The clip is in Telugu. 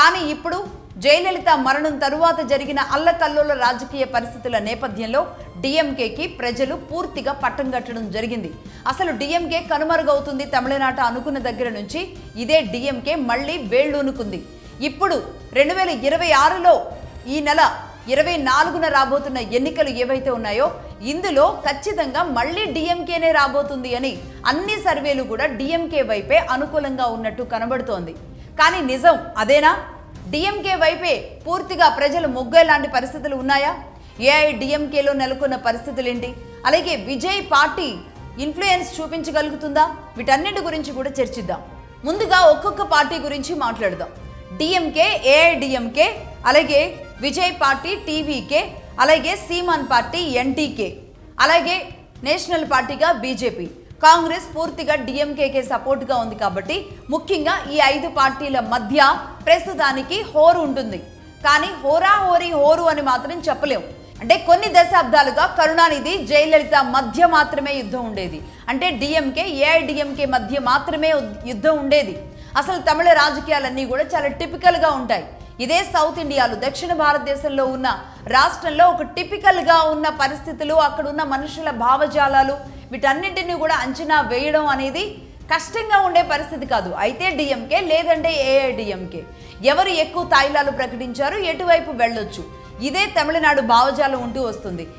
కానీ ఇప్పుడు జయలలిత మరణం తరువాత జరిగిన అల్లకల్లోల రాజకీయ పరిస్థితుల నేపథ్యంలో డిఎంకేకి ప్రజలు పూర్తిగా పట్టం కట్టడం జరిగింది. అసలు డిఎంకే కనుమరుగవుతుంది తమిళనాట అనుకున్న దగ్గర నుంచి ఇదే డిఎంకే మళ్ళీ వేళ్ళూనుకుంది. ఇప్పుడు 2026లో ఈ నెల 24న రాబోతున్న ఎన్నికలు ఏవైతే ఉన్నాయో ఇందులో ఖచ్చితంగా మళ్ళీ డిఎంకేనే రాబోతుంది అని అన్ని సర్వేలు కూడా డిఎంకే వైపే అనుకూలంగా ఉన్నట్టు కనబడుతోంది. కానీ నిజం అదేనా? డిఎంకే వైపే పూర్తిగా ప్రజలు మొగ్గేలాంటి పరిస్థితులు ఉన్నాయా? ఏఐడిఎంకేలో నెలకొన్న పరిస్థితులు ఏంటి? అలాగే విజయ్ పార్టీ ఇన్ఫ్లుయెన్స్ చూపించగలుగుతుందా? వీటన్నిటి గురించి కూడా చర్చిద్దాం. ముందుగా ఒక్కొక్క పార్టీ గురించి మాట్లాడదాం. డిఎంకే, ఏఐడిఎంకే, అలాగే విజయ్ పార్టీ టీవీకే, అలాగే సీమాన్ పార్టీ ఎన్టీకే, అలాగే నేషనల్ పార్టీగా బీజేపీ, కాంగ్రెస్ పూర్తిగా డిఎంకేకే సపోర్ట్గా ఉంది. కాబట్టి ముఖ్యంగా ఈ 5 పార్టీల మధ్య ప్రస్తుతానికి హోరు ఉంటుంది. కానీ హోరు అని మాత్రం చెప్పలేం. అంటే కొన్ని దశాబ్దాలుగా కరుణానిధి, జయలలిత మధ్య మాత్రమే యుద్ధం ఉండేది. అంటే డిఎంకే, ఏఐడిఎంకే మధ్య మాత్రమే యుద్ధం ఉండేది. అసలు తమిళ రాజకీయాలన్నీ కూడా చాలా టిపికల్గా ఉంటాయి. ఇదే సౌత్ ఇండియాలో, దక్షిణ భారతదేశంలో ఉన్న రాష్ట్రంలో ఒక టిపికల్గా ఉన్న పరిస్థితులు, అక్కడ ఉన్న మనుషుల భావజాలాలు, వీటన్నింటినీ కూడా అంచనా వేయడం అనేది కష్టంగా ఉండే పరిస్థితి కాదు. అయితే డిఎంకే లేదంటే ఏఐడిఎంకే ఎవరు ఎక్కువ తాయిలాలు ప్రకటించారు, ఎటువైపు వెళ్ళొచ్చు, ఇదే తమిళనాడు భావజాలం ఉంటూ వస్తుంది.